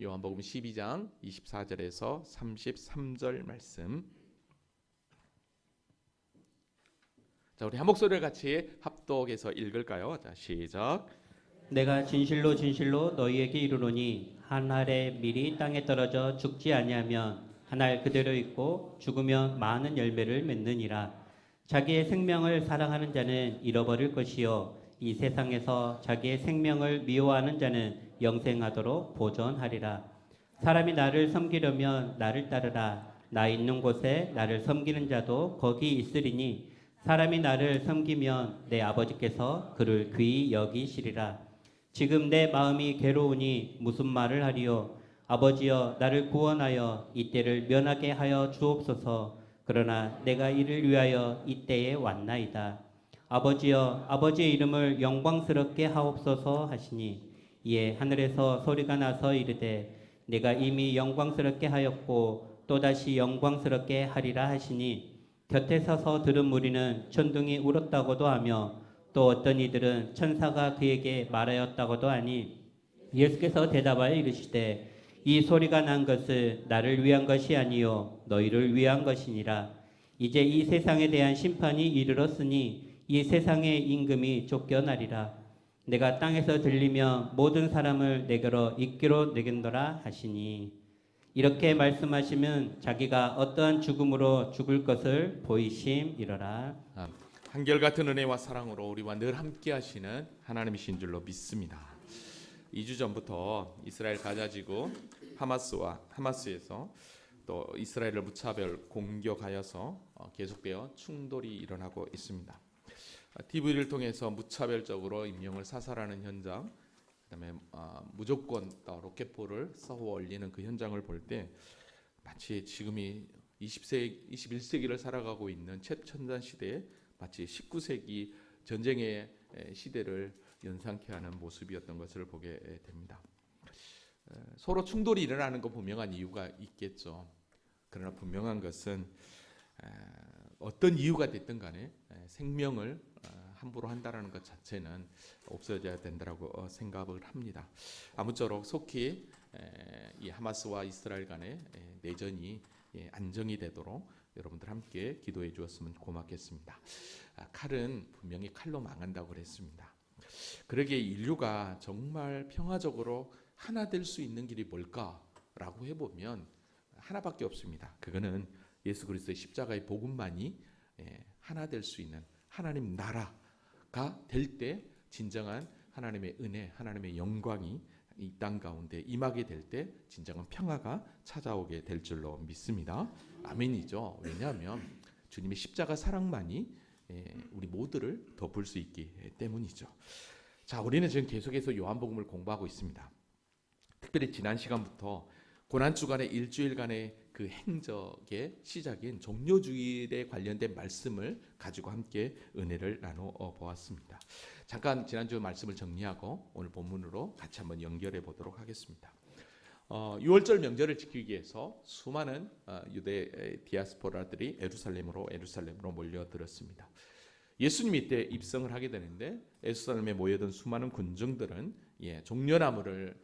요한복음 12장 24절에서 33절 말씀. 자, 우리 한 목소리를 같이 합독해서 읽을까요? 자, 시작. 내가 진실로 진실로 너희에게 이르노니 한 알의 밀이 땅에 떨어져 죽지 아니하면 한 알 그대로 있고 죽으면 많은 열매를 맺느니라. 자기의 생명을 사랑하는 자는 잃어버릴 것이요 이 세상에서 자기의 생명을 미워하는 자는 영생하도록 보존하리라. 사람이 나를 섬기려면 나를 따르라. 나 있는 곳에 나를 섬기는 자도 거기 있으리니 사람이 나를 섬기면 내 아버지께서 그를 귀히 여기시리라. 지금 내 마음이 괴로우니 무슨 말을 하리요? 아버지여 나를 구원하여 이때를 면하게 하여 주옵소서. 그러나 내가 이를 위하여 이때에 왔나이다. 아버지여 아버지의 이름을 영광스럽게 하옵소서 하시니 이에 하늘에서 소리가 나서 이르되 내가 이미 영광스럽게 하였고 또다시 영광스럽게 하리라 하시니 곁에 서서 들은 무리는 천둥이 울었다고도 하며 또 어떤 이들은 천사가 그에게 말하였다고도 하니 예수께서 대답하여 이르시되 이 소리가 난 것은 나를 위한 것이 아니요 너희를 위한 것이니라. 이제 이 세상에 대한 심판이 이르렀으니 이 세상의 임금이 쫓겨나리라. 내가 땅에서 들리며 모든 사람을 내게로 있기로 내겐도라 하시니 이렇게 말씀하시면 자기가 어떠한 죽음으로 죽을 것을 보이심이로라. 한결같은 은혜와 사랑으로 우리와 늘 함께 하시는 하나님이신 줄로 믿습니다. 2주 전부터 이스라엘 가자지구 하마스에서 또 이스라엘을 무차별 공격하여서 계속되어 충돌이 일어나고 있습니다. TV를 통해서 무차별적으로 임영을 사살하는 현장, 그다음에 무조건 로켓포를 쏘아 올리는 그 현장을 볼 때 마치 지금이 21세기를 살아가고 있는 최첨단 시대에 마치 19세기 전쟁의 시대를 연상케 하는 모습이었던 것을 보게 됩니다. 서로 충돌이 일어나는 거 분명한 이유가 있겠죠. 그러나 분명한 것은 어떤 이유가 됐든 간에 생명을 함부로 한다는 것 자체는 없어져야 된다고 생각을 합니다. 아무쪼록 속히 이 하마스와 이스라엘 간의 내전이 안정이 되도록 여러분들 함께 기도해 주었으면 고맙겠습니다. 칼은 분명히 칼로 망한다고 그랬습니다. 그러기에 인류가 정말 평화적으로 하나 될 수 있는 길이 뭘까라고 해보면 하나밖에 없습니다. 그거는 예수 그리스도의 십자가의 복음만이 하나 될 수 있는 하나님 나라가 될 때 진정한 하나님의 은혜, 하나님의 영광이 이 땅 가운데 임하게 될 때 진정한 평화가 찾아오게 될 줄로 믿습니다. 아멘이죠. 왜냐하면 주님의 십자가 사랑만이 우리 모두를 덮을 수 있기 때문이죠. 자, 우리는 지금 계속해서 요한복음을 공부하고 있습니다. 특별히 지난 시간부터 고난주간의 일주일간의 그 행적의 시작인 종료주일에 관련된 말씀을 가지고 함께 은혜를 나눠 보았습니다. 잠깐 지난주 말씀을 정리하고 오늘 본문으로 같이 한번 연결해 보도록 하겠습니다. 6월절 명절을 지키기 위해서 수많은 유대 디아스포라들이 예루살렘으로 몰려들었습니다. 예수님이 이때 입성을 하게 되는데 예루살렘에 모여든 수많은 군중들은 종려나무를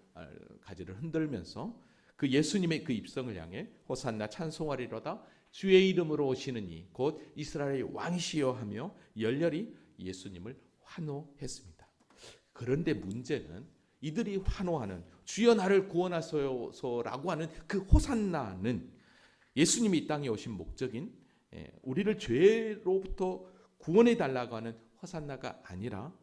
가지를 흔들면서 그 예수님의 그 입성을 향해 호산나 찬송하리로다 주의 이름으로 오시는 이 곧 이스라엘의 왕이시여 하며 열렬히 예수님을 환호했습니다. 그런데 문제는 이들이 환호하는 주여 나를 구원하소서라고 하는 그 호산나는 예수님이 이 땅에 오신 목적인 우리를 죄로부터 구원해 달라고 하는 호산나가 아니라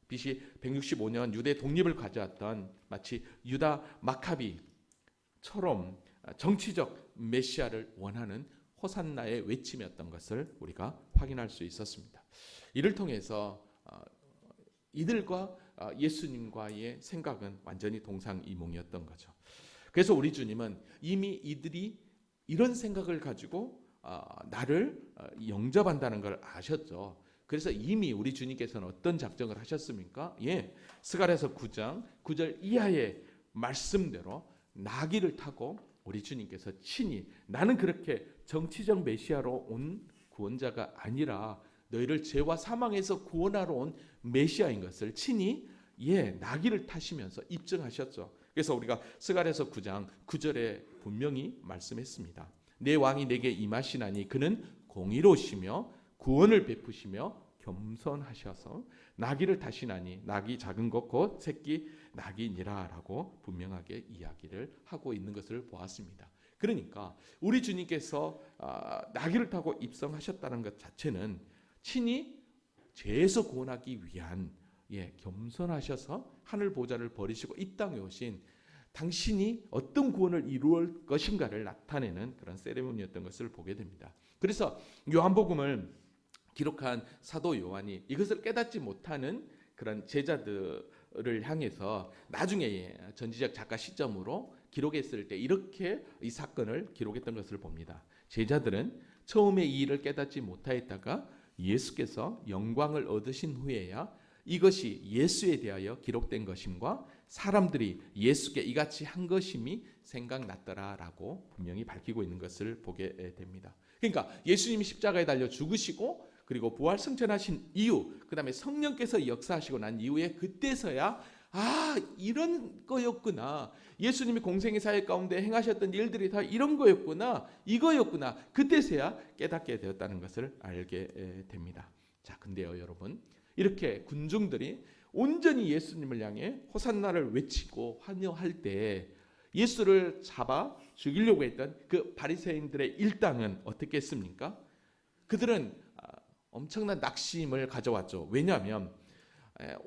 BC 165년 유대 독립을 가져왔던 마치 유다 마카비처럼 정치적 메시아를 원하는 호산나의 외침이었던 것을 우리가 확인할 수 있었습니다. 이를 통해서 이들과 예수님과의 생각은 완전히 동상이몽이었던 거죠. 그래서 우리 주님은 이미 이들이 이런 생각을 가지고 나를 영접한다는 걸 아셨죠. 그래서 이미 우리 주님께서는 어떤 작정을 하셨습니까? 스가랴서 9장 9절 이하의 말씀대로 나귀를 타고 우리 주님께서 친히 나는 그렇게 정치적 메시아로 온 구원자가 아니라 너희를 죄와 사망에서 구원하러 온 메시아인 것을 친히 나귀를 타시면서 입증하셨죠. 그래서 우리가 스가랴서 9장 9절에 분명히 말씀했습니다. 내 왕이 내게 임하시나니 그는 공의로우시며 구원을 베푸시며 겸손하셔서 나귀를 타시나니 낙이 작은 것 곧 새끼 낙이니라라고 분명하게 이야기를 하고 있는 것을 보았습니다. 그러니까 우리 주님께서 나귀를 타고 입성하셨다는 것 자체는 친히 죄에서 구원하기 위한 겸손하셔서 하늘 보좌를 버리시고 이 땅에 오신 당신이 어떤 구원을 이루을 것인가를 나타내는 그런 세레모니였던 것을 보게 됩니다. 그래서 요한복음을 기록한 사도 요한이 이것을 깨닫지 못하는 그런 제자들을 향해서 나중에 전지적 작가 시점으로 기록했을 때 이렇게 이 사건을 기록했던 것을 봅니다. 제자들은 처음에 이 일을 깨닫지 못하였다가 예수께서 영광을 얻으신 후에야 이것이 예수에 대하여 기록된 것임과 사람들이 예수께 이같이 한 것임이 생각났더라라고 분명히 밝히고 있는 것을 보게 됩니다. 그러니까 예수님이 십자가에 달려 죽으시고 그리고 부활 승천하신 이후, 그 다음에 성령께서 역사하시고 난 이후에 그때서야 이런 거였구나. 예수님이 공생의 사회 가운데 행하셨던 일들이 다 이런 거였구나. 이거였구나. 그때서야 깨닫게 되었다는 것을 알게 됩니다. 자, 근데요 여러분, 이렇게 군중들이 온전히 예수님을 향해 호산나를 외치고 환영할 때 예수를 잡아 죽이려고 했던 그 바리새인들의 일당은 어떻게 했습니까? 그들은 엄청난 낙심을 가져왔죠. 왜냐하면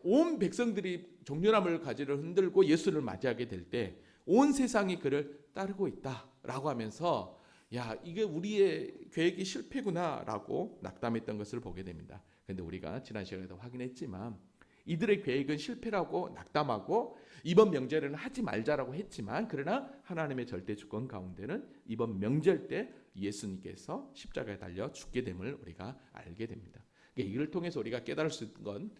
온 백성들이 종려나무를 가지를 흔들고 예수를 맞이하게 될 때 온 세상이 그를 따르고 있다라고 하면서 이게 우리의 계획이 실패구나라고 낙담했던 것을 보게 됩니다. 그런데 우리가 지난 시간에도 확인했지만 이들의 계획은 실패라고 낙담하고 이번 명절에는 하지 말자라고 했지만 그러나 하나님의 절대 주권 가운데는 이번 명절 때 예수님께서 십자가에 달려 죽게 됨을 우리가 알게 됩니다. 이를 통해서 우리가 깨달을 수 있는 건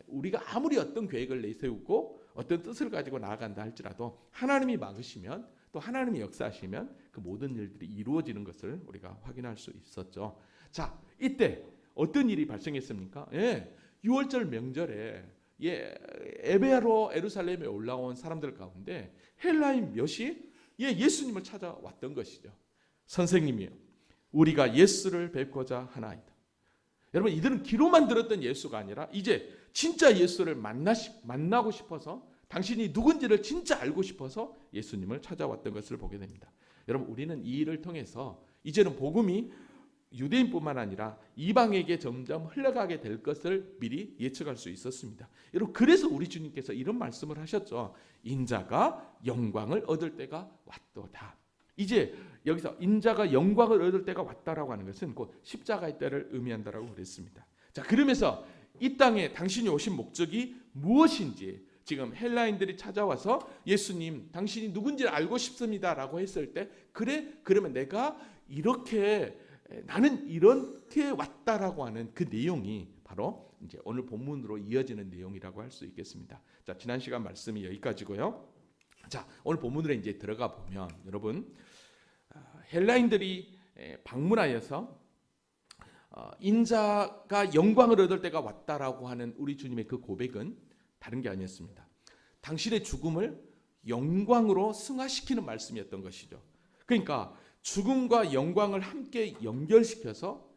우리가 아무리 어떤 계획을 내세우고 어떤 뜻을 가지고 나아간다 할지라도 하나님이 막으시면 또 하나님이 역사하시면 그 모든 일들이 이루어지는 것을 우리가 확인할 수 있었죠. 자, 이때 어떤 일이 발생했습니까? 6월절 명절에 에베아로 예루살렘에 올라온 사람들 가운데 헬라인 몇이 예수님을 찾아왔던 것이죠. 선생님이요, 우리가 예수를 뵙고자 하나이다. 여러분, 이들은 귀로만 들었던 예수가 아니라 이제 진짜 예수를 만나고 싶어서 당신이 누군지를 진짜 알고 싶어서 예수님을 찾아왔던 것을 보게 됩니다. 여러분, 우리는 이 일을 통해서 이제는 복음이 유대인뿐만 아니라 이방에게 점점 흘러가게 될 것을 미리 예측할 수 있었습니다. 여러분, 그래서 우리 주님께서 이런 말씀을 하셨죠. 인자가 영광을 얻을 때가 왔도다. 이제 여기서 인자가 영광을 얻을 때가 왔다라고 하는 것은 곧 십자가의 때를 의미한다라고 그랬습니다. 자, 그러면서 이 땅에 당신이 오신 목적이 무엇인지 지금 헬라인들이 찾아와서 예수님, 당신이 누군지를 알고 싶습니다라고 했을 때 그러면 내가 나는 이렇게 왔다라고 하는 그 내용이 바로 이제 오늘 본문으로 이어지는 내용이라고 할 수 있겠습니다. 자, 지난 시간 말씀이 여기까지고요. 자, 오늘 본문으로 이제 들어가 보면 여러분, 헬라인들이 방문하여서 인자가 영광을 얻을 때가 왔다라고 하는 우리 주님의 그 고백은 다른 게 아니었습니다. 당신의 죽음을 영광으로 승화시키는 말씀이었던 것이죠. 그러니까 죽음과 영광을 함께 연결시켜서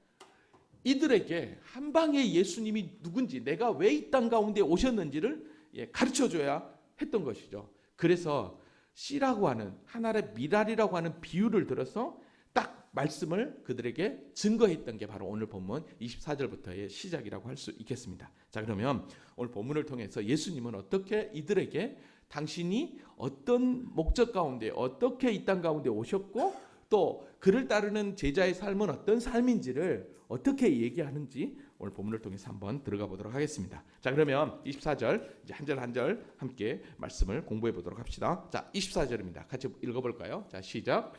이들에게 한 방에 예수님이 누군지, 내가 왜 이 땅 가운데 오셨는지를 가르쳐줘야 했던 것이죠. 그래서 씨라고 하는 하나의 미랄이라고 하는 비유를 들어서 딱 말씀을 그들에게 증거했던 게 바로 오늘 본문 24절부터의 시작이라고 할 수 있겠습니다. 자, 그러면 오늘 본문을 통해서 예수님은 어떻게 이들에게 당신이 어떤 목적 가운데 어떻게 이 땅 가운데 오셨고 또 그를 따르는 제자의 삶은 어떤 삶인지를 어떻게 얘기하는지 오늘 본문을 통해서 한번 들어가 보도록 하겠습니다. 자, 그러면 24절 이제 한 절 한 절 함께 말씀을 공부해 보도록 합시다. 자, 24절입니다. 같이 읽어볼까요? 자, 시작.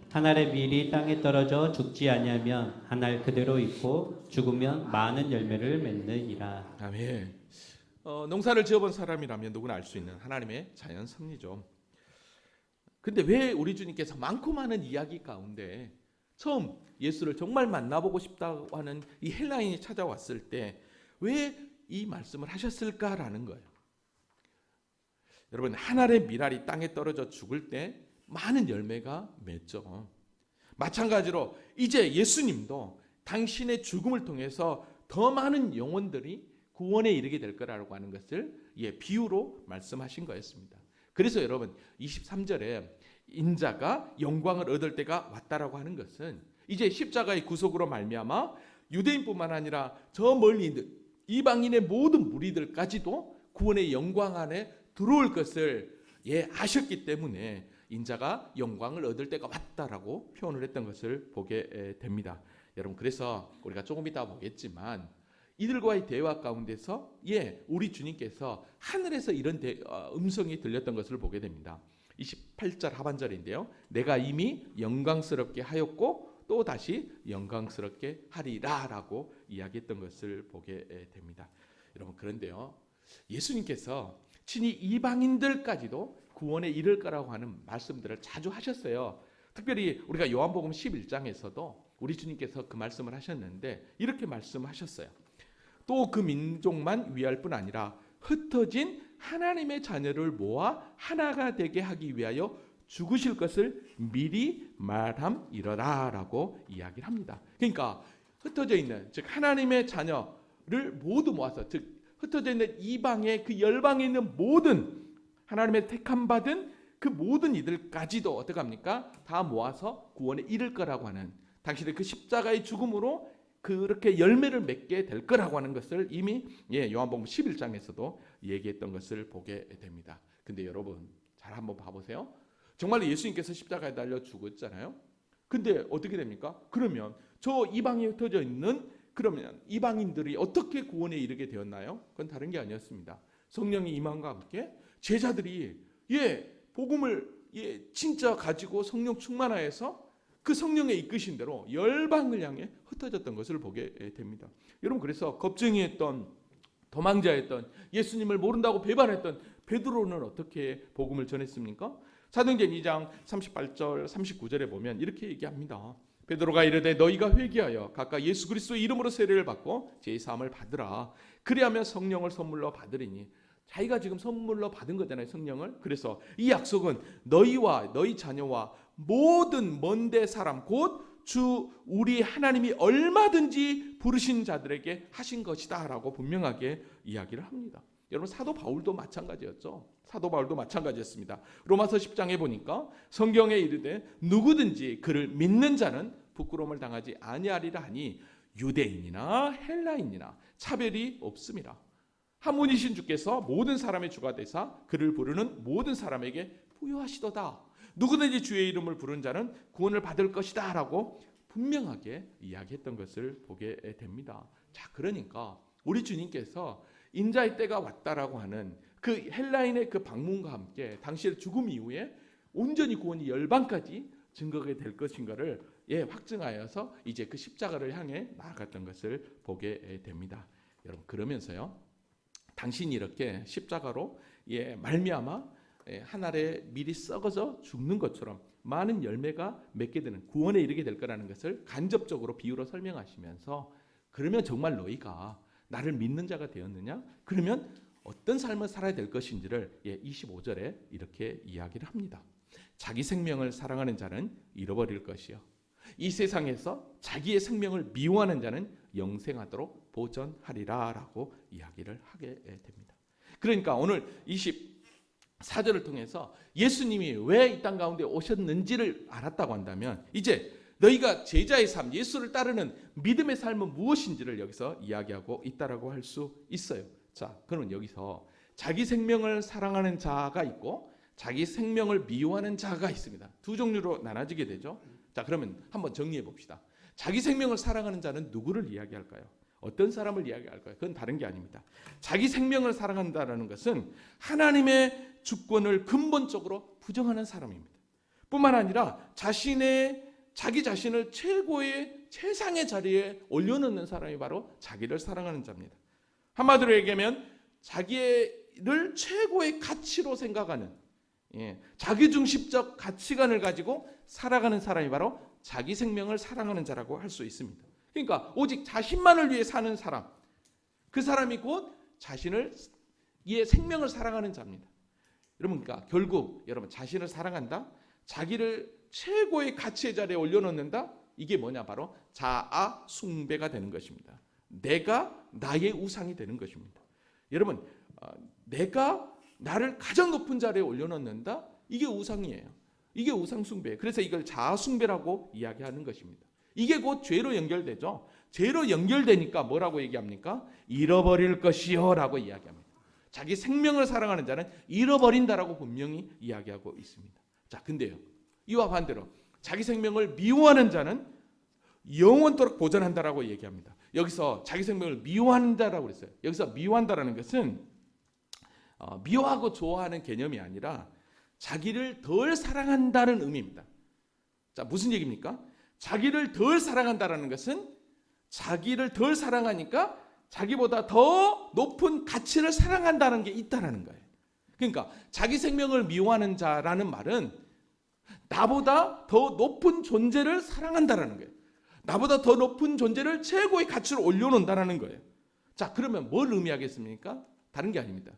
한 알의 밀이 땅에 떨어져 죽지 아니하면 한 알 그대로 있고 죽으면 많은 열매를 맺느니라. 아멘. 농사를 지어본 사람이라면 누구나 알 수 있는 하나님의 자연 섭리죠. 근데 왜 우리 주님께서 많고 많은 이야기 가운데 처음 예수를 정말 만나보고 싶다고 하는 이 헬라인이 찾아왔을 때 왜 이 말씀을 하셨을까라는 거예요. 여러분, 한 알의 밀알이 땅에 떨어져 죽을 때 많은 열매가 맺죠. 마찬가지로 이제 예수님도 당신의 죽음을 통해서 더 많은 영혼들이 구원에 이르게 될 거라고 하는 것을 비유로 말씀하신 거였습니다. 그래서 여러분 23절에 인자가 영광을 얻을 때가 왔다라고 하는 것은 이제 십자가의 구속으로 말미암아 유대인뿐만 아니라 저 멀리 있는 이방인의 모든 무리들까지도 구원의 영광 안에 들어올 것을 아셨기 때문에 인자가 영광을 얻을 때가 왔다라고 표현을 했던 것을 보게 됩니다. 여러분, 그래서 우리가 조금 이따 보겠지만 이들과의 대화 가운데서 우리 주님께서 하늘에서 이런 음성이 들렸던 것을 보게 됩니다. 28절 하반절인데요. 내가 이미 영광스럽게 하였고 또 다시 영광스럽게 하리라 라고 이야기했던 것을 보게 됩니다. 여러분, 그런데요, 예수님께서 친히 이방인들까지도 구원에 이를 거라고 하는 말씀들을 자주 하셨어요. 특별히 우리가 요한복음 11장에서도 우리 주님께서 그 말씀을 하셨는데 이렇게 말씀하셨어요. 또 그 민족만 위할 뿐 아니라 흩어진 하나님의 자녀를 모아 하나가 되게 하기 위하여 죽으실 것을 미리 말함이러라 라고 이야기를 합니다. 그러니까 흩어져 있는, 즉 하나님의 자녀를 모두 모아서, 즉 흩어져 있는 이방의 그 열방에 있는 모든 하나님의 택함 받은 그 모든 이들까지도 어떻게 합니까? 다 모아서 구원에 이를 거라고 하는, 당신의 그 십자가의 죽음으로 그렇게 열매를 맺게 될 거라고 하는 것을 이미 요한복음 11장에서도 얘기했던 것을 보게 됩니다. 근데 여러분 잘 한번 봐보세요. 정말 예수님께서 십자가에 달려 죽었잖아요. 근데 어떻게 됩니까? 그러면 저 이방에 흩어져 있는 그러면 이방인들이 어떻게 구원에 이르게 되었나요? 그건 다른 게 아니었습니다. 성령의 임함과 함께 제자들이 복음을 진짜 가지고 성령 충만하여서 그 성령의 이끄신 대로 열방을 향해 흩어졌던 것을 보게 됩니다. 여러분, 그래서 겁쟁이했던, 도망자였던, 예수님을 모른다고 배반했던 베드로는 어떻게 복음을 전했습니까? 사도행전 2장 38절 39절에 보면 이렇게 얘기합니다. 베드로가 이르되 너희가 회개하여 각각 예수 그리스도의 이름으로 세례를 받고 제사함을 받으라. 그리하면 성령을 선물로 받으리니, 자기가 지금 선물로 받은 거잖아요, 성령을. 그래서 이 약속은 너희와 너희 자녀와 모든 먼데 사람 곧 주 우리 하나님이 얼마든지 부르신 자들에게 하신 것이다 라고 분명하게 이야기를 합니다. 여러분, 사도 바울도 마찬가지였죠. 사도 바울도 마찬가지였습니다. 로마서 10장에 보니까 성경에 이르되 누구든지 그를 믿는 자는 부끄러움을 당하지 아니하리라 하니 유대인이나 헬라인이나 차별이 없음이라. 한 분이신 주께서 모든 사람의 주가 되사 그를 부르는 모든 사람에게 부여하시도다. 누구든지 주의 이름을 부른 자는 구원을 받을 것이다 라고 분명하게 이야기했던 것을 보게 됩니다. 자, 그러니까 우리 주님께서 인자의 때가 왔다라고 하는 그 헬라인의 그 방문과 함께 당시의 죽음 이후에 온전히 구원이 열방까지 증거가 될 것인가를 확증하여서 이제 그 십자가를 향해 나아갔던 것을 보게 됩니다. 여러분, 그러면서요, 당신이 이렇게 십자가로 말미암아 한 알에 미리 썩어져 죽는 것처럼 많은 열매가 맺게 되는, 구원에 이르게 될 거라는 것을 간접적으로 비유로 설명하시면서, 그러면 정말 너희가 나를 믿는 자가 되었느냐? 그러면 어떤 삶을 살아야 될 것인지를 25절에 이렇게 이야기를 합니다. 자기 생명을 사랑하는 자는 잃어버릴 것이요, 이 세상에서 자기의 생명을 미워하는 자는 영생하도록 보전하리라 라고 이야기를 하게 됩니다. 그러니까 오늘 24절을 통해서 예수님이 왜 이 땅 가운데 오셨는지를 알았다고 한다면, 이제 너희가 제자의 삶, 예수를 따르는 믿음의 삶은 무엇인지를 여기서 이야기하고 있다라고 할 수 있어요. 자, 그러면 여기서 자기 생명을 사랑하는 자가 있고 자기 생명을 미워하는 자가 있습니다. 두 종류로 나눠지게 되죠. 자, 그러면 한번 정리해 봅시다. 자기 생명을 사랑하는 자는 누구를 이야기할까요? 어떤 사람을 이야기할까요? 그건 다른 게 아닙니다. 자기 생명을 사랑한다는 것은 하나님의 주권을 근본적으로 부정하는 사람입니다. 뿐만 아니라 자기 자신을 최고의 최상의 자리에 올려놓는 사람이 바로 자기를 사랑하는 자입니다. 한마디로 얘기하면 자기를 최고의 가치로 생각하는, 자기중심적 가치관을 가지고 살아가는 사람이 바로 자기 생명을 사랑하는 자라고 할 수 있습니다. 그러니까 오직 자신만을 위해 사는 사람, 그 사람이 곧 자신의 생명을 사랑하는 자입니다. 여러분, 그러니까 결국 여러분 자신을 사랑한다, 자기를 최고의 가치의 자리에 올려놓는다. 이게 뭐냐? 바로 자아 숭배가 되는 것입니다. 내가 나의 우상이 되는 것입니다. 여러분, 내가 나를 가장 높은 자리에 올려놓는다. 이게 우상이에요. 이게 우상 숭배예요. 그래서 이걸 자아 숭배라고 이야기하는 것입니다. 이게 곧 죄로 연결되죠. 죄로 연결되니까 뭐라고 얘기합니까? 잃어버릴 것이요라고 이야기합니다. 자기 생명을 사랑하는 자는 잃어버린다라고 분명히 이야기하고 있습니다. 자, 근데요, 이와 반대로 자기 생명을 미워하는 자는 영원토록 보존한다라고 얘기합니다. 여기서 자기 생명을 미워한다라고 그랬어요. 여기서 미워한다라는 것은 미워하고 좋아하는 개념이 아니라 자기를 덜 사랑한다는 의미입니다. 자, 무슨 얘기입니까? 자기를 덜 사랑한다라는 것은 자기를 덜 사랑하니까 자기보다 더 높은 가치를 사랑한다는 게 있다라는 거예요. 그러니까 자기 생명을 미워하는 자라는 말은 나보다 더 높은 존재를 사랑한다라는 거예요. 나보다 더 높은 존재를 최고의 가치로 올려놓는다라는 거예요. 자, 그러면 뭘 의미하겠습니까? 다른 게 아닙니다.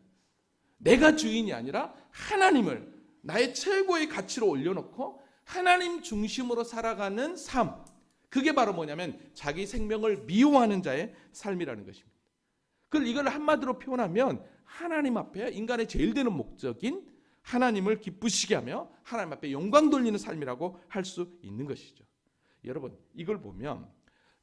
내가 주인이 아니라 하나님을 나의 최고의 가치로 올려놓고 하나님 중심으로 살아가는 삶, 그게 바로 뭐냐면 자기 생명을 미워하는 자의 삶이라는 것입니다. 그걸 이걸 한마디로 표현하면 하나님 앞에 인간의 제일 되는 목적인 하나님을 기쁘시게 하며 하나님 앞에 영광 돌리는 삶이라고 할 수 있는 것이죠. 여러분, 이걸 보면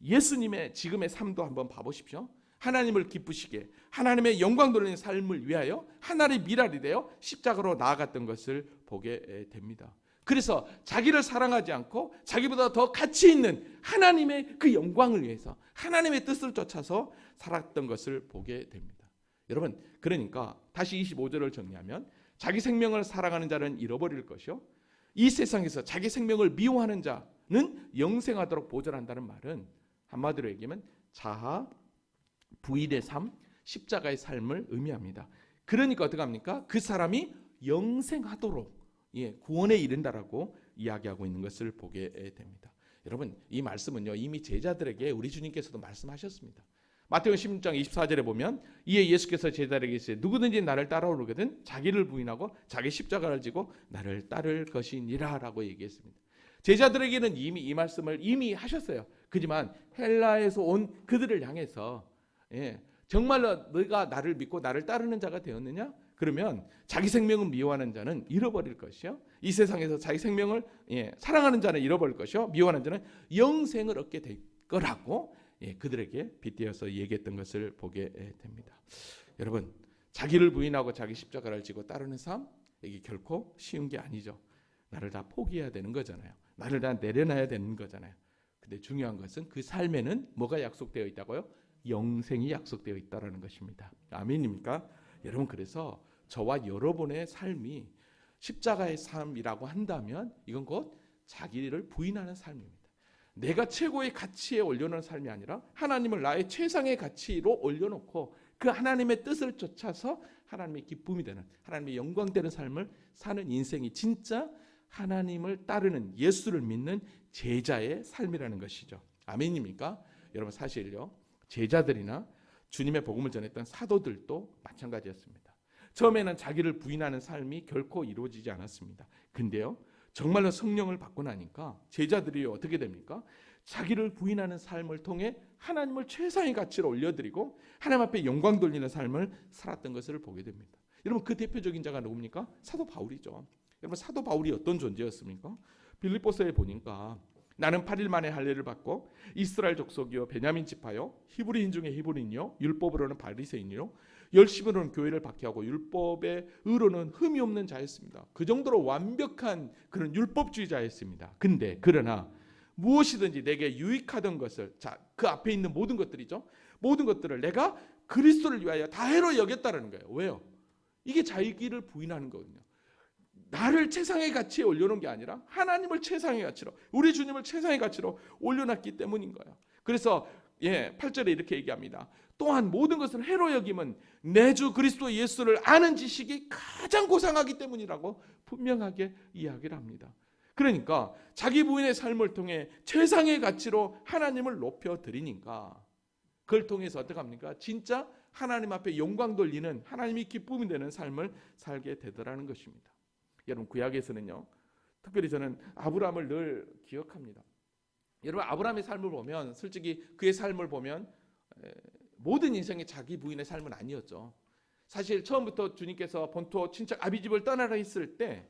예수님의 지금의 삶도 한번 봐보십시오. 하나님을 기쁘시게 하나님의 영광 돌리는 삶을 위하여 하나님의 미랄이 되어 십자가로 나아갔던 것을 보게 됩니다. 그래서 자기를 사랑하지 않고 자기보다 더 가치 있는 하나님의 그 영광을 위해서 하나님의 뜻을 쫓아서 살았던 것을 보게 됩니다. 여러분, 그러니까 다시 25절을 정리하면 자기 생명을 사랑하는 자는 잃어버릴 것이요, 이 세상에서 자기 생명을 미워하는 자는 영생하도록 보존한다는 말은 한마디로 얘기하면 자아 부인의 삶, 십자가의 삶을 의미합니다. 그러니까 어떻게 합니까? 그 사람이 영생하도록 구원에 이른다라고 이야기하고 있는 것을 보게 됩니다. 여러분, 이 말씀은요 이미 제자들에게 우리 주님께서도 말씀하셨습니다. 마태복음 16장 24절에 보면 이에 예수께서 제자들에게 이르시되 누구든지 나를 따라오려거든 자기를 부인하고 자기 십자가를 지고 나를 따를 것이니라라고 얘기했습니다. 제자들에게는 이미 이 말씀을 이미 하셨어요. 그지만 헬라에서 온 그들을 향해서 정말로 너희가 나를 믿고 나를 따르는 자가 되었느냐? 그러면 자기 생명을 미워하는 자는 잃어버릴 것이요, 이 세상에서 자기 생명을 사랑하는 자는 잃어버릴 것이요, 미워하는 자는 영생을 얻게 될 거라고 그들에게 빗대어서 얘기했던 것을 보게 됩니다. 여러분, 자기를 부인하고 자기 십자가를 지고 따르는 삶, 이게 결코 쉬운 게 아니죠. 나를 다 포기해야 되는 거잖아요. 나를 다 내려놔야 되는 거잖아요. 근데 중요한 것은 그 삶에는 뭐가 약속되어 있다고요? 영생이 약속되어 있다라는 것입니다. 아멘입니까? 여러분, 그래서 저와 여러분의 삶이 십자가의 삶이라고 한다면 이건 곧 자기를 부인하는 삶입니다. 내가 최고의 가치에 올려놓은 삶이 아니라 하나님을 나의 최상의 가치로 올려놓고 그 하나님의 뜻을 쫓아서 하나님의 기쁨이 되는, 하나님의 영광되는 삶을 사는 인생이 진짜 하나님을 따르는, 예수를 믿는 제자의 삶이라는 것이죠. 아멘입니까? 여러분, 사실요 제자들이나 주님의 복음을 전했던 사도들도 마찬가지였습니다. 처음에는 자기를 부인하는 삶이 결코 이루어지지 않았습니다. 근데요, 정말로 성령을 받고 나니까 제자들이 어떻게 됩니까? 자기를 부인하는 삶을 통해 하나님을 최상의 가치로 올려드리고 하나님 앞에 영광 돌리는 삶을 살았던 것을 보게 됩니다. 여러분, 그 대표적인 자가 누굽니까? 사도 바울이죠. 여러분, 사도 바울이 어떤 존재였습니까? 빌립보서에 보니까 나는 8일 만에 할례를 받고 이스라엘 족속이요 베냐민 지파요 히브리인 중에 히브리인이요 율법으로는 바리새인이요 열심으로는 교회를 박해하고 율법의 의로는 흠이 없는 자였습니다. 그 정도로 완벽한 그런 율법주의자였습니다. 근데 그러나 무엇이든지 내게 유익하던 것을, 자, 그 앞에 있는 모든 것들이죠. 모든 것들을 내가 그리스도를 위하여 다해로 여겼다는 거예요. 왜요? 이게 자기를 부인하는 거거든요. 나를 최상의 가치에 올려놓은 게 아니라 하나님을 최상의 가치로, 우리 주님을 최상의 가치로 올려놨기 때문인 거예요. 그래서 8절에 이렇게 얘기합니다. 또한 모든 것을 해로 여김은 내 주 그리스도 예수를 아는 지식이 가장 고상하기 때문이라고 분명하게 이야기를 합니다. 그러니까 자기 부인의 삶을 통해 최상의 가치로 하나님을 높여드리니까 그걸 통해서 어떻게 합니까? 진짜 하나님 앞에 영광 돌리는, 하나님이 기쁨이 되는 삶을 살게 되더라는 것입니다. 여러분, 구약에서는요, 특별히 저는 아브라함을 늘 기억합니다. 여러분, 아브라함의 삶을 보면, 솔직히 그의 삶을 보면 모든 인생이 자기 부인의 삶은 아니었죠. 사실 처음부터 주님께서 본토 친척 아비집을 떠나라 했을 때,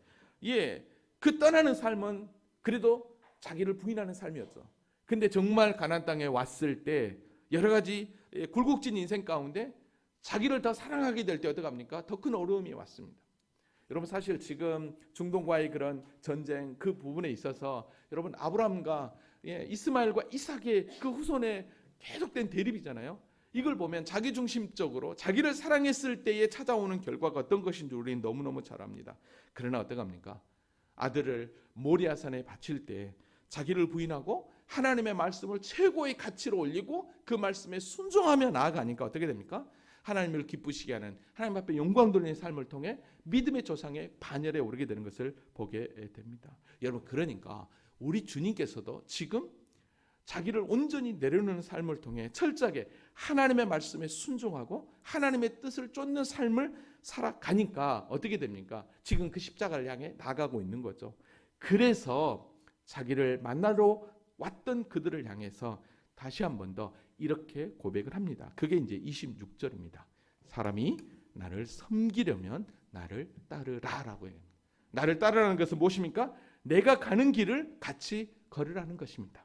그 떠나는 삶은 그래도 자기를 부인하는 삶이었죠. 근데 정말 가나안 땅에 왔을 때 여러 가지 굴곡진 인생 가운데 자기를 더 사랑하게 될 때 어떡합니까? 더 큰 어려움이 왔습니다. 여러분, 사실 지금 중동과의 그런 전쟁, 그 부분에 있어서 여러분, 아브라함과 이스마엘과 이삭의 그 후손의 계속된 대립이잖아요. 이걸 보면 자기중심적으로 자기를 사랑했을 때에 찾아오는 결과가 어떤 것인지 우리는 너무너무 잘 압니다. 그러나 어떡합니까? 아들을 모리아산에 바칠 때 자기를 부인하고 하나님의 말씀을 최고의 가치로 올리고 그 말씀에 순종하며 나아가니까 어떻게 됩니까? 하나님을 기쁘시게 하는, 하나님 앞에 영광 돌리는 삶을 통해 믿음의 조상의 반열에 오르게 되는 것을 보게 됩니다. 여러분, 그러니까 우리 주님께서도 지금 자기를 온전히 내려놓는 삶을 통해 철저하게 하나님의 말씀에 순종하고 하나님의 뜻을 쫓는 삶을 살아가니까 어떻게 됩니까? 지금 그 십자가를 향해 나가고 있는 거죠. 그래서 자기를 만나러 왔던 그들을 향해서 다시 한 번 더 이렇게 고백을 합니다. 그게 이제 26절입니다. 사람이 나를 섬기려면 나를 따르라라고 해요. 나를 따르라는 것은 무엇입니까? 내가 가는 길을 같이 걸으라는 것입니다.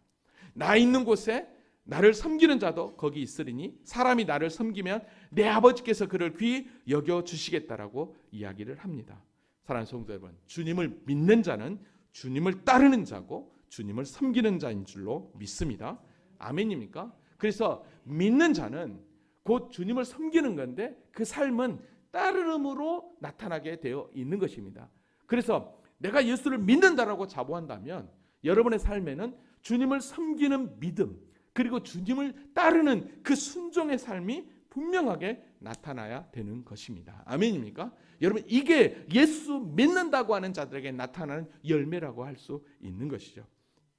나 있는 곳에 나를 섬기는 자도 거기 있으리니 사람이 나를 섬기면 내 아버지께서 그를 귀히 여겨 주시겠다라고 이야기를 합니다. 사랑하는 성도 여러분, 주님을 믿는 자는 주님을 따르는 자고 주님을 섬기는 자인 줄로 믿습니다. 아멘입니까? 그래서 믿는 자는 곧 주님을 섬기는 건데 그 삶은 따르름으로 나타나게 되어 있는 것입니다. 그래서 내가 예수를 믿는다라고 자부한다면 여러분의 삶에는 주님을 섬기는 믿음, 그리고 주님을 따르는 그 순종의 삶이 분명하게 나타나야 되는 것입니다. 아멘입니까? 여러분, 이게 예수 믿는다고 하는 자들에게 나타나는 열매라고 할 수 있는 것이죠.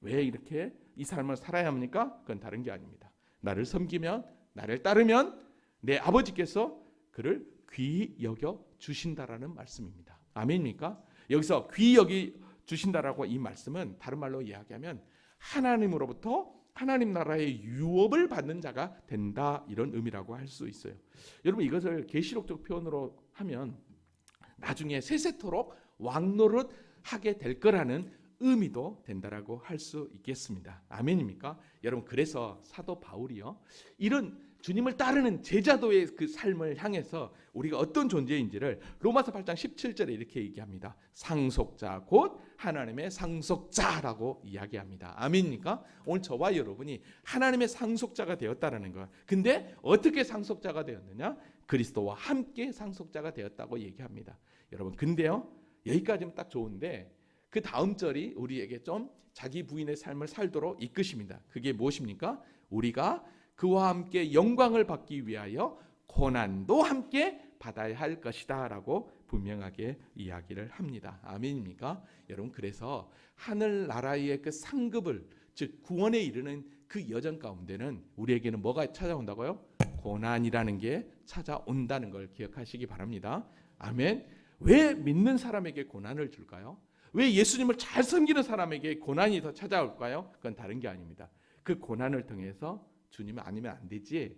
왜 이렇게 이 삶을 살아야 합니까? 그건 다른 게 아닙니다. 나를 섬기면, 나를 따르면 내 아버지께서 그를 귀히 여겨 주신다라는 말씀입니다. 아멘입니까? 여기서 귀히 여기 주신다라고 이 말씀은 다른 말로 이야기하면 하나님으로부터 하나님 나라의 유업을 받는 자가 된다, 이런 의미라고 할 수 있어요. 여러분, 이것을 계시록적 표현으로 하면 나중에 세세토록 왕노릇 하게 될 거라는 의미도 된다라고 할 수 있겠습니다. 아멘입니까? 여러분, 그래서 사도 바울이요, 이런 주님을 따르는 제자도의 그 삶을 향해서 우리가 어떤 존재인지를 로마서 8장 17절에 이렇게 얘기합니다. 상속자 곧 하나님의 상속자라고 이야기합니다. 아멘입니까? 오늘 저와 여러분이 하나님의 상속자가 되었다라는 거. 근데 어떻게 상속자가 되었느냐? 그리스도와 함께 상속자가 되었다고 얘기합니다. 여러분, 근데요, 여기까지는 딱 좋은데 그 다음 절이 우리에게 좀 자기 부인의 삶을 살도록 이끄십니다. 그게 무엇입니까? 우리가 그와 함께 영광을 받기 위하여 고난도 함께 받아야 할 것이다 라고 분명하게 이야기를 합니다. 아멘입니까? 여러분, 그래서 하늘나라의 그 상급을, 즉 구원에 이르는 그 여정 가운데는 우리에게는 뭐가 찾아온다고요? 고난이라는 게 찾아온다는 걸 기억하시기 바랍니다. 아멘. 왜 믿는 사람에게 고난을 줄까요? 왜 예수님을 잘 섬기는 사람에게 고난이 더 찾아올까요? 그건 다른 게 아닙니다. 그 고난을 통해서 주님은 아니면 안 되지,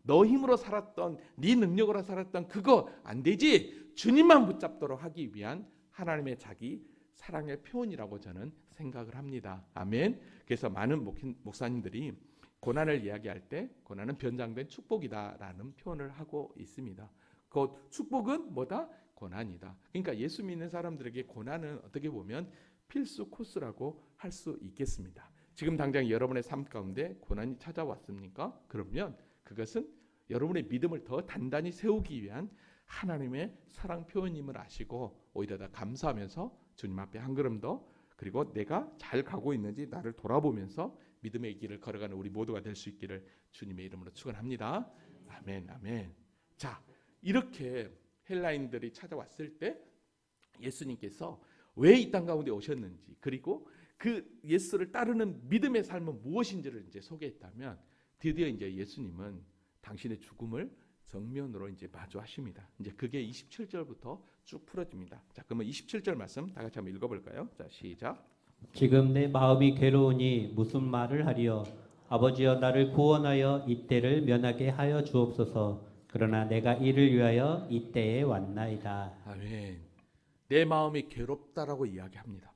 너 힘으로 살았던, 네 능력으로 살았던 그거 안 되지, 주님만 붙잡도록 하기 위한 하나님의 자기 사랑의 표현이라고 저는 생각을 합니다. 아멘. 그래서 많은 목사님들이 고난을 이야기할 때 고난은 변장된 축복이다라는 표현을 하고 있습니다. 그 축복은 뭐다? 고난이다. 그러니까 예수 믿는 사람들에게 고난은 어떻게 보면 필수 코스라고 할 수 있겠습니다. 지금 당장 여러분의 삶 가운데 고난이 찾아왔습니까? 그러면 그것은 여러분의 믿음을 더 단단히 세우기 위한 하나님의 사랑 표현임을 아시고 오히려 더 감사하면서 주님 앞에 한 걸음 더, 그리고 내가 잘 가고 있는지 나를 돌아보면서 믿음의 길을 걸어가는 우리 모두가 될 수 있기를 주님의 이름으로 축원합니다. 아멘, 아멘. 자, 이렇게 헬라인들이 찾아왔을 때 예수님께서 왜 이 땅 가운데 오셨는지, 그리고 그 예수를 따르는 믿음의 삶은 무엇인지를 이제 소개했다면, 드디어 이제 예수님은 당신의 죽음을 정면으로 이제 마주하십니다. 이제 그게 27절부터 쭉 풀어집니다. 자, 그러면 27절 말씀 다 같이 한번 읽어볼까요? 자, 시작. 지금 내 마음이 괴로우니 무슨 말을 하리요. 아버지여 나를 구원하여 이때를 면하게 하여 주옵소서. 그러나 내가 이를 위하여 이때에 왔나이다. 아멘. 내 마음이 괴롭다라고 이야기합니다.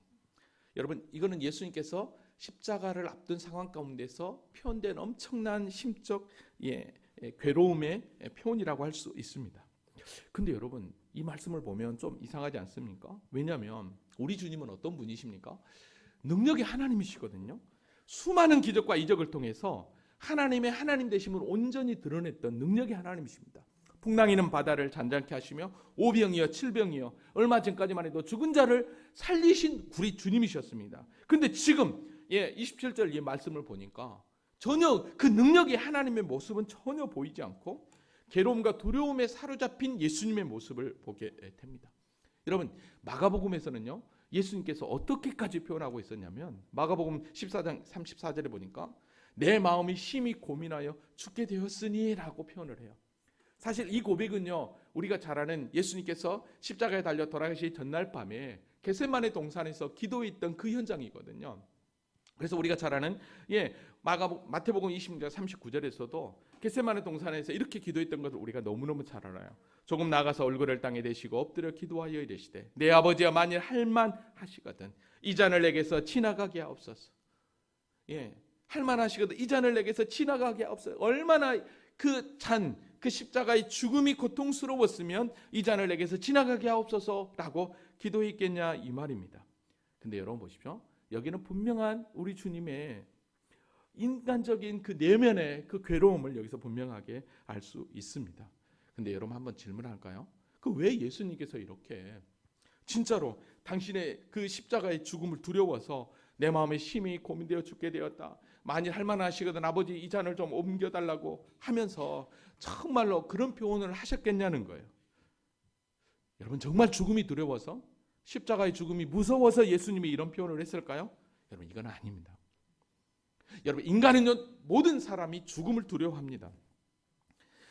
여러분, 이거는 예수님께서 십자가를 앞둔 상황 가운데서 표현된 엄청난 심적 괴로움의 표현이라고 할 수 있습니다. 근데 여러분, 이 말씀을 보면 좀 이상하지 않습니까? 왜냐하면 우리 주님은 어떤 분이십니까? 능력의 하나님이시거든요. 수많은 기적과 이적을 통해서 하나님의 하나님 되심을 온전히 드러냈던 능력의 하나님이십니다. 풍랑이는 바다를 잔잔케 하시며 오병이어 칠병이어 얼마 전까지만 해도 죽은 자를 살리신 우리 주님이셨습니다. 근데 지금 27절 이 말씀을 보니까 전혀 그 능력의 하나님의 모습은 전혀 보이지 않고 괴로움과 두려움에 사로잡힌 예수님의 모습을 보게 됩니다. 여러분, 마가복음에서는요, 예수님께서 어떻게까지 표현하고 있었냐면 마가복음 14장 34절에 보니까 내 마음이 심히 고민하여 죽게 되었으니 라고 표현을 해요. 사실 이 고백은요, 우리가 잘 아는 예수님께서 십자가에 달려 돌아가시기 전날 밤에 겟세마네 동산에서 기도했던 그 현장이거든요. 그래서 우리가 잘 아는 마태복음 26장 39절에서도 겟세마네 동산에서 이렇게 기도했던 것을 우리가 너무너무 잘 알아요. 조금 나가서 얼굴을 땅에 대시고 엎드려 기도하여 이르시되 내 아버지여 만일 할만하시거든 이 잔을 내게서 지나가게 하옵소서. 할만하시거든 이 잔을 내게서 지나가게 하옵소서. 얼마나 그 잔, 그 십자가의 죽음이 고통스러웠으면 이 잔을 내게서 지나가게 하옵소서라고 기도했겠냐 이 말입니다. 근데 여러분 보십시오. 여기는 분명한 우리 주님의 인간적인 그 내면의 그 괴로움을 여기서 분명하게 알 수 있습니다. 근데 여러분 한번 질문할까요? 그 왜 예수님께서 이렇게 진짜로 당신의 그 십자가의 죽음을 두려워서 내 마음에 심히 고민되어 죽게 되었다. 만일 할만하시거든 아버지 이 잔을 좀 옮겨달라고 하면서 정말로 그런 표현을 하셨겠냐는 거예요. 여러분 정말 죽음이 두려워서 십자가의 죽음이 무서워서 예수님이 이런 표현을 했을까요? 여러분 이건 아닙니다. 여러분 인간은 모든 사람이 죽음을 두려워합니다.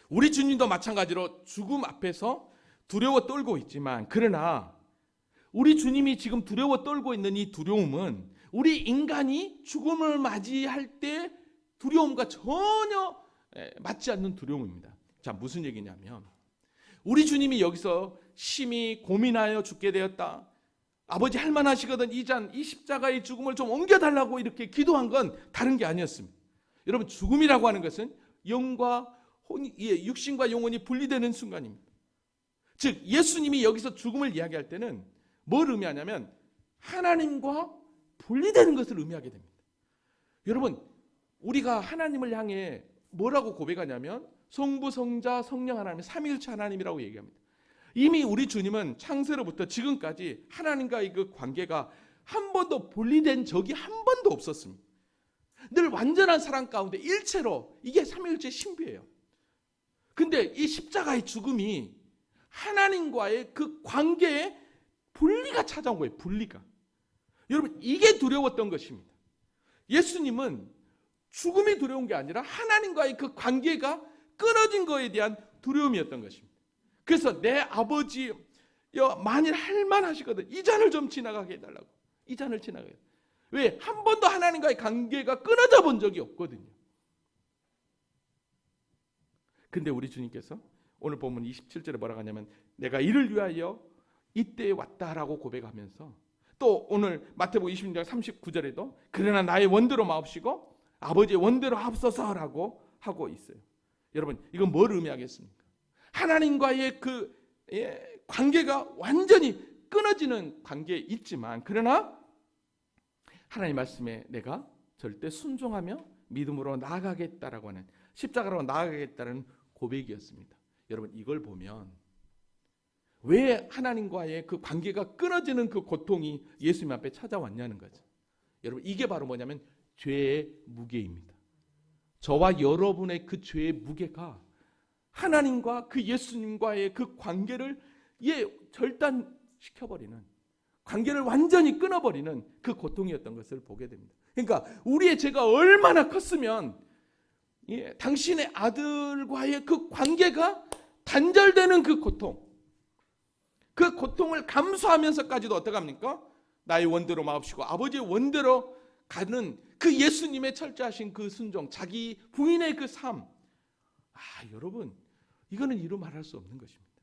우리 주님도 마찬가지로 죽음 앞에서 두려워 떨고 있지만 그러나 우리 주님이 지금 두려워 떨고 있는 이 두려움은 우리 인간이 죽음을 맞이할 때 두려움과 전혀 맞지 않는 두려움입니다. 자, 무슨 얘기냐면 우리 주님이 여기서 심히 고민하여 죽게 되었다. 아버지 할만하시거든 이 잔, 이 십자가의 죽음을 좀 옮겨달라고 이렇게 기도한 건 다른 게 아니었습니다. 여러분 죽음이라고 하는 것은 영과 육신과 영혼이 분리되는 순간입니다. 즉 예수님이 여기서 죽음을 이야기할 때는 뭘 의미하냐면 하나님과 분리되는 것을 의미하게 됩니다. 여러분 우리가 하나님을 향해 뭐라고 고백하냐면 성부, 성자, 성령 하나님 삼위일체 하나님이라고 얘기합니다. 이미 우리 주님은 창세로부터 지금까지 하나님과의 그 관계가 한 번도 분리된 적이 한 번도 없었습니다. 늘 완전한 사랑 가운데 일체로 이게 삼위일체 신비예요. 근데 이 십자가의 죽음이 하나님과의 그 관계에 분리가 찾아온 거예요. 분리가. 여러분 이게 두려웠던 것입니다. 예수님은 죽음이 두려운 게 아니라 하나님과의 그 관계가 끊어진 거에 대한 두려움이었던 것입니다. 그래서 내 아버지여 만일 할만하시거든 이 잔을 좀 지나가게 해달라고. 이 잔을 지나가게. 왜? 한 번도 하나님과의 관계가 끊어져 본 적이 없거든요. 근데 우리 주님께서 오늘 보면 27절에 뭐라고 하냐면 내가 이를 위하여 이때에 왔다라고 고백하면서 또 오늘 마태복음 26장 39절에도 그러나 나의 원대로 마옵시고 아버지의 원대로 하옵소서라고 하고 있어요. 여러분 이건 뭘 의미하겠습니까? 하나님과의 그 관계가 완전히 끊어지는 관계에 있지만 그러나 하나님 말씀에 내가 절대 순종하며 믿음으로 나아가겠다라고 하는 십자가로 나아가겠다는 고백이었습니다. 여러분 이걸 보면 왜 하나님과의 그 관계가 끊어지는 그 고통이 예수님 앞에 찾아왔냐는 거죠. 여러분 이게 바로 뭐냐면 죄의 무게입니다. 저와 여러분의 그 죄의 무게가 하나님과 그 예수님과의 그 관계를 절단시켜버리는 관계를 완전히 끊어버리는 그 고통이었던 것을 보게 됩니다. 그러니까 우리의 죄가 얼마나 컸으면 예, 당신의 아들과의 그 관계가 단절되는 그 고통을 감수하면서까지도 어떡합니까? 나의 원대로 마옵시고 아버지의 원대로 가는 그 예수님의 철저하신 그 순종, 자기 부인의 그 삶. 여러분, 이거는 이루 말할 수 없는 것입니다.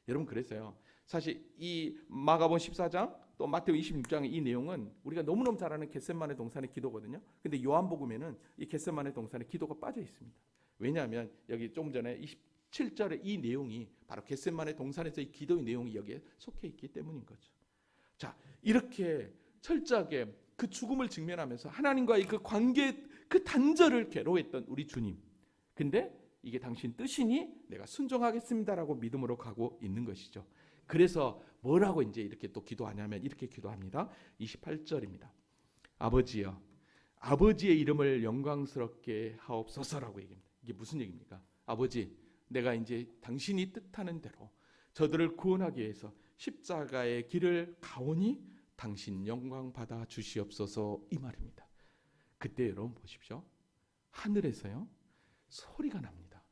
여러분, 그래서요, 사실 이 마가복음 14장 또 마태복음 26장의 이 내용은 우리가 너무너무 잘 아는 겟세마네 동산의 기도거든요. 근데 요한복음에는 이 겟세마네 동산의 기도가 빠져 있습니다. 왜냐하면 여기 좀 전에 27절의 이 내용이 바로 겟세마네 동산에서의 기도의 내용이 여기에 속해 있기 때문인 거죠. 자, 이렇게 철저하게 그 죽음을 직면하면서 하나님과의 그 관계, 그 단절을 괴로워했던 우리 주님. 근데 이게 당신 뜻이니 내가 순종하겠습니다라고 믿음으로 가고 있는 것이죠. 그래서 뭐라고 이제 이렇게 또 기도하냐면 이렇게 기도합니다. 28절입니다. 아버지여, 아버지의 이름을 영광스럽게 하옵소서라고 얘기합니다. 이게 무슨 얘기입니까? 아버지, 내가 이제 당신이 뜻하는 대로 저들을 구원하기 위해서 십자가의 길을 가오니 당신 영광 받아 주시옵소서, 이 말입니다. 그때 여러분 보십시오. 하늘에서요 소리가 납니다.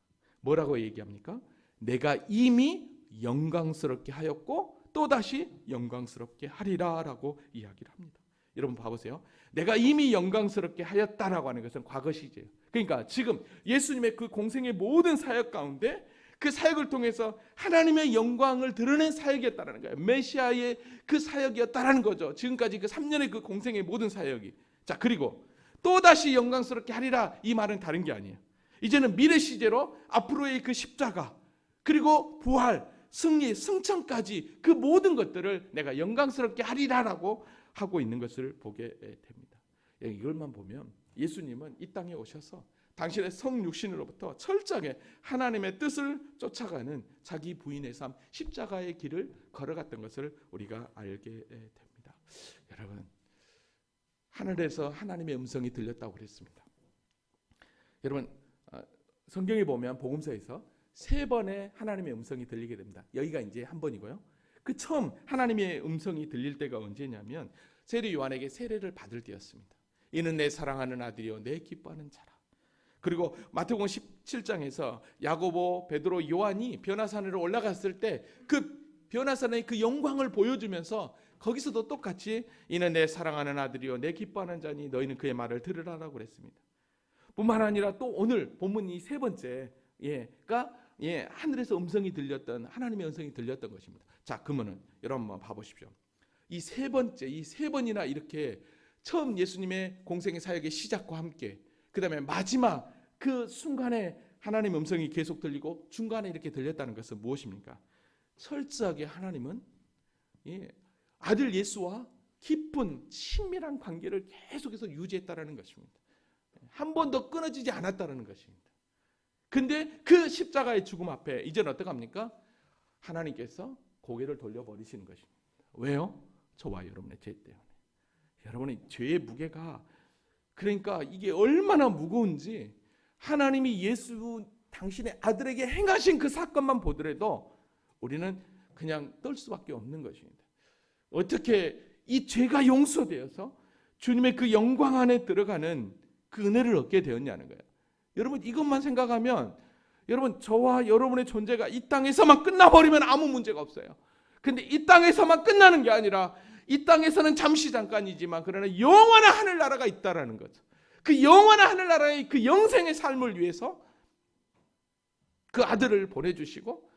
뭐라고 얘기합니까? 내가 이미 영광스럽게 하였고 또다시 영광스럽게 하리라라고 이야기를 합니다. 여러분 봐보세요. 내가 이미 영광스럽게 하였다라고 하는 것은 과거 시제예요. 그러니까 지금 예수님의 그 공생의 모든 사역 가운데 그 사역을 통해서 하나님의 영광을 드러낸 사역이었다라는 거예요. 메시아의 그 사역이었다라는 거죠. 지금까지 그 3년의 그 공생의 모든 사역이. 자, 그리고 또다시 영광스럽게 하리라, 이 말은 다른 게 아니에요. 이제는 미래 시제로 앞으로의 그 십자가, 그리고 부활, 승리, 승천까지 그 모든 것들을 내가 영광스럽게 하리라라고 하고 있는 것을 보게 됩니다. 이걸만 보면 예수님은 이 땅에 오셔서 당신의 성육신으로부터 철저하게 하나님의 뜻을 쫓아가는 자기 부인의 삶, 십자가의 길을 걸어갔던 것을 우리가 알게 됩니다. 여러분, 하늘에서 하나님의 음성이 들렸다고 그랬습니다. 여러분, 성경에 보면 복음서에서 3번의 하나님의 음성이 들리게 됩니다. 여기가 이제 한 번이고요. 그 처음 하나님의 음성이 들릴 때가 언제냐면 세례 요한에게 세례를 받을 때였습니다. 이는 내 사랑하는 아들이요 내 기뻐하는 자라. 그리고 마태복음 17장에서 야고보, 베드로, 요한이 변화산으로 올라갔을 때 그 변화산의 그 영광을 보여주면서 거기서도 똑같이 이는 내 사랑하는 아들이요 내 기뻐하는 자니 너희는 그의 말을 들으라라고 그랬습니다. 뿐만 아니라 또 오늘 본문 이 3번째가 하늘에서 음성이 들렸던, 하나님의 음성이 들렸던 것입니다. 자, 그러면은 여러분 한번 봐보십시오. 이 3번째, 이 3번이나 이렇게 처음 예수님의 공생의 사역의 시작과 함께 그 다음에 마지막 그 순간에 하나님의 음성이 계속 들리고 중간에 이렇게 들렸다는 것은 무엇입니까? 철저하게 하나님은 아들 예수와 깊은 친밀한 관계를 계속해서 유지했다라는 것입니다. 한 번도 끊어지지 않았다는 것입니다. 근데 그 십자가의 죽음 앞에 이제는 어떡합니까? 하나님께서 고개를 돌려버리시는 것입니다. 왜요? 저와 여러분의 죄 때문에. 여러분의 죄의 무게가, 그러니까 이게 얼마나 무거운지 하나님이 예수 당신의 아들에게 행하신 그 사건만 보더라도 우리는 그냥 떨 수밖에 없는 것입니다. 어떻게 이 죄가 용서되어서 주님의 그 영광 안에 들어가는 그 은혜를 얻게 되었냐는 거예요. 여러분, 이것만 생각하면 여러분, 저와 여러분의 존재가 이 땅에서만 끝나버리면 아무 문제가 없어요. 근데 이 땅에서만 끝나는 게 아니라 이 땅에서는 잠시 잠깐이지만 그러나 영원한 하늘나라가 있다라는 거죠. 그 영원한 하늘나라의 그 영생의 삶을 위해서 그 아들을 보내주시고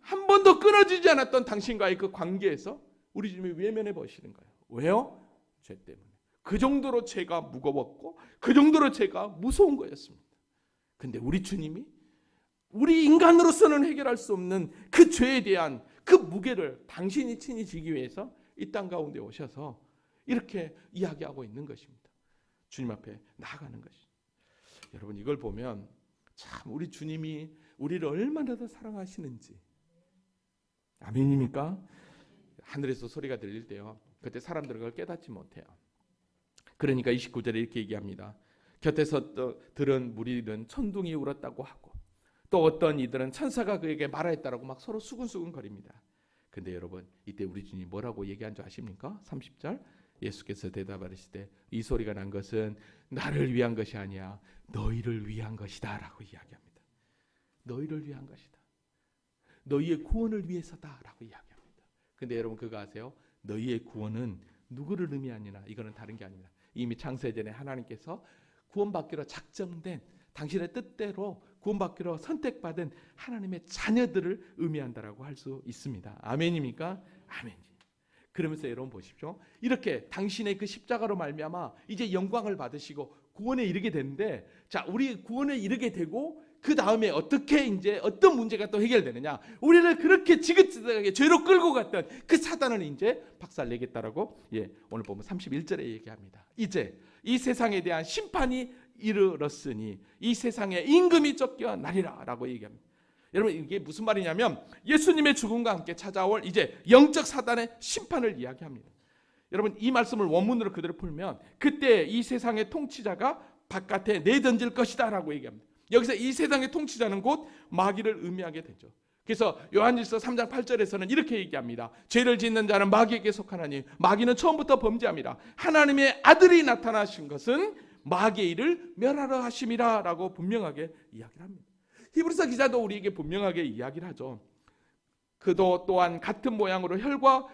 한 번도 끊어지지 않았던 당신과의 그 관계에서 우리 주님이 외면해 버리시는 거예요. 왜요? 죄 때문에. 그 정도로 죄가 무거웠고 그 정도로 죄가 무서운 거였습니다. 근데 우리 주님이 우리 인간으로서는 해결할 수 없는 그 죄에 대한 그 무게를 당신이 친히 지기 위해서 이 땅 가운데 오셔서 이렇게 이야기하고 있는 것입니다. 주님 앞에 나아가는 것이. 여러분, 이걸 보면 참 우리 주님이 우리를 얼마나 더 사랑하시는지. 아멘입니까? 하늘에서 소리가 들릴 때요, 그때 사람들은 그걸 깨닫지 못해요. 그러니까 29절에 이렇게 얘기합니다. 곁에서 들은 무리들은 천둥이 울었다고 하고 또 어떤 이들은 천사가 그에게 말하였다라고 막 서로 수근수근 거립니다. 근데 여러분, 이때 우리 주님이 뭐라고 얘기한 줄 아십니까? 30절 예수께서 대답하시되 이 소리가 난 것은 나를 위한 것이 아니야 너희를 위한 것이다 라고 이야기합니다. 너희를 위한 것이다. 너희의 구원을 위해서다 라고 이야기합니다. 근데 여러분 그거 아세요? 너희의 구원은 누구를 의미하느냐? 이거는 다른 게 아닙니다. 이미 창세전에 하나님께서 구원받기로 작정된 당신의 뜻대로 구원받기로 선택받은 하나님의 자녀들을 의미한다라고 할 수 있습니다. 아멘입니까? 아멘. 그러면서 여러분 보십시오. 이렇게 당신의 그 십자가로 말미암아 이제 영광을 받으시고 구원에 이르게 되는데, 자, 우리 구원에 이르게 되고 그 다음에 어떻게 이제 어떤 문제가 또 해결되느냐? 우리를 그렇게 지긋지긋하게 죄로 끌고 갔던 그 사단을 이제 박살내겠다라고 오늘 보면 31절에 얘기합니다. 이제 이 세상에 대한 심판이 이르렀으니 이 세상에 임금이 쫓겨나리라라고 얘기합니다. 여러분 이게 무슨 말이냐면 예수님의 죽음과 함께 찾아올 이제 영적 사단의 심판을 이야기합니다. 여러분 이 말씀을 원문으로 그대로 풀면 그때 이 세상의 통치자가 바깥에 내던질 것이다 라고 얘기합니다. 여기서 이 세상의 통치자는 곧 마귀를 의미하게 되죠. 그래서 요한일서 3장 8절에서는 이렇게 얘기합니다. 죄를 짓는 자는 마귀에게 속하나니 마귀는 처음부터 범죄함이라. 하나님의 아들이 나타나신 것은 마귀의 일을 멸하러 하심이라 라고 분명하게 이야기를 합니다. 히브리서 기자도 우리에게 분명하게 이야기를 하죠. 그도 또한 같은 모양으로 혈과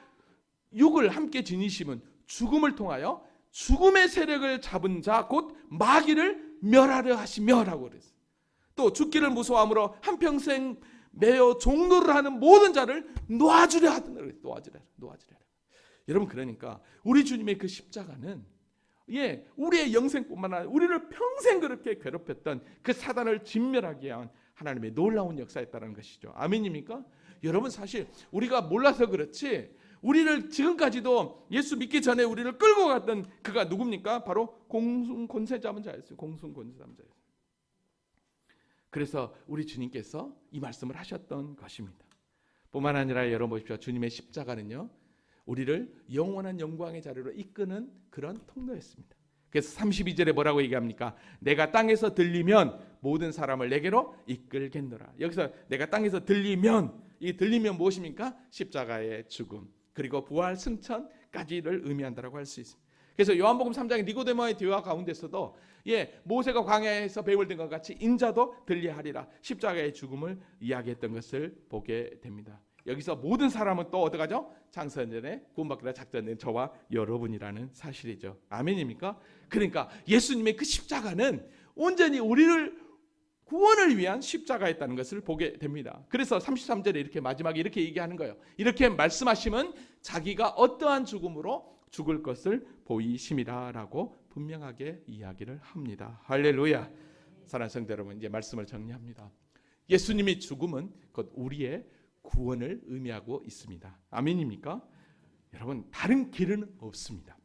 육을 함께 지니심은 죽음을 통하여 죽음의 세력을 잡은 자 곧 마귀를 멸하려 하시며 라고 그랬어요. 또 죽기를 무서워함으로 한평생 매어 종노를 하는 모든 자를 놓아주려 하더라. 놓아주려. 여러분 그러니까 우리 주님의 그 십자가는 우리의 영생뿐만 아니라 우리를 평생 그렇게 괴롭혔던 그 사단을 진멸하게 위한 하나님의 놀라운 역사였다는 것이죠. 아멘입니까? 여러분 사실 우리가 몰라서 그렇지 우리를 지금까지도 예수 믿기 전에 우리를 끌고 갔던 그가 누굽니까? 바로 공승권세 잡은 자였어요. 공승권세 잡은 자였어요. 그래서 우리 주님께서 이 말씀을 하셨던 것입니다. 뿐만 아니라 여러분 보십시오. 주님의 십자가는요 우리를 영원한 영광의 자리로 이끄는 그런 통로였습니다. 그래서 32절에 뭐라고 얘기합니까? 내가 땅에서 들리면 모든 사람을 내게로 이끌겠노라. 여기서 내가 땅에서 들리면, 이 들리면 무엇입니까? 십자가의 죽음 그리고 부활 승천까지를 의미한다라고 할 수 있습니다. 그래서 요한복음 3장의 니고데모의 대화 가운데서도 모세가 광야에서 배울 된 것 같이 인자도 들리하리라 십자가의 죽음을 이야기했던 것을 보게 됩니다. 여기서 모든 사람은 또 어떡하죠? 창세전에 구원받기로 작정된 저와 여러분이라는 사실이죠. 아멘입니까? 그러니까 예수님의 그 십자가는 온전히 우리를 구원을 위한 십자가였다는 것을 보게 됩니다. 그래서 33절에 이렇게 마지막에 이렇게 얘기하는 거예요. 이렇게 말씀하시면 자기가 어떠한 죽음으로 죽을 것을 보이심이라라고 분명하게 이야기를 합니다. 할렐루야. 사랑하는 성도 여러분, 이제 말씀을 정리합니다. 예수님의 죽음은 곧 우리의 구원을 의미하고 있습니다. 아멘입니까? 여러분 다른 길은 없습니다.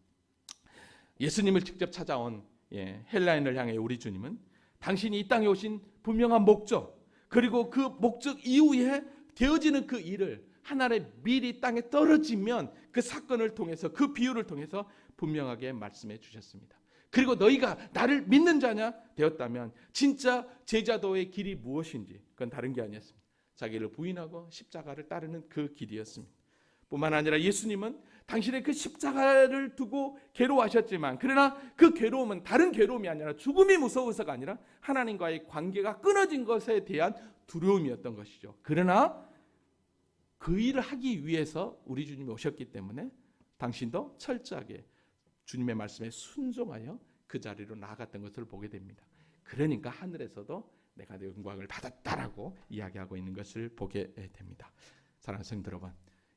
예수님을 직접 찾아온 헬라인을 향해 우리 주님은 당신이 이 땅에 오신 분명한 목적 그리고 그 목적 이후에 되어지는 그 일을 하나의 밀이 땅에 떨어지면 그 사건을 통해서 그 비유를 통해서 분명하게 말씀해 주셨습니다. 그리고 너희가 나를 믿는 자냐 되었다면 진짜 제자도의 길이 무엇인지 그건 다른 게 아니었습니다. 자기를 부인하고 십자가를 따르는 그 길이었습니다. 뿐만 아니라 예수님은 당신의 그 십자가를 두고 괴로워하셨지만 그러나 그 괴로움은 다른 괴로움이 아니라 죽음이 무서워서가 아니라 하나님과의 관계가 끊어진 것에 대한 두려움이었던 것이죠. 그러나 그 일을 하기 위해서 우리 주님이 오셨기 때문에 당신도 철저하게 주님의 말씀에 순종하여 그 자리로 나아갔던 것을 보게 됩니다. 그러니까 하늘에서도 내가 내 영광을 받았다라고 이야기하고 있는 것을 보게 됩니다. 사랑하는 성도 여러분,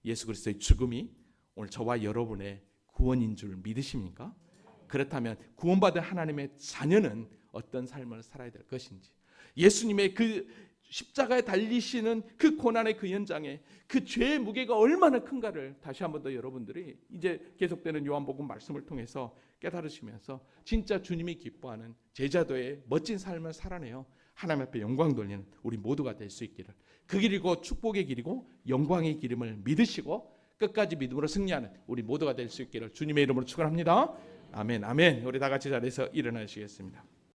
예수 그리스도의 죽음이 오늘 저와 여러분의 구원인 줄 믿으십니까? 그렇다면 구원받은 하나님의 자녀는 어떤 삶을 살아야 될 것인지, 예수님의 그 십자가에 달리시는 그 고난의 그 현장에 그 죄의 무게가 얼마나 큰가를 다시 한 번 더 여러분들이 이제 계속되는 요한복음 말씀을 통해서 깨달으시면서 진짜 주님이 기뻐하는 제자도의 멋진 삶을 살아내요 하나님 앞에 영광 돌리는 우리 모두가 될 수 있기를, 그 길이고 축복의 길이고 영광의 길임을 믿으시고 끝까지 믿음으로 승리하는 우리 모두가 될 수 있기를 주님의 이름으로 축원합니다. 아멘. 아멘. 우리 다 같이 자리에서 일어나시겠습니다.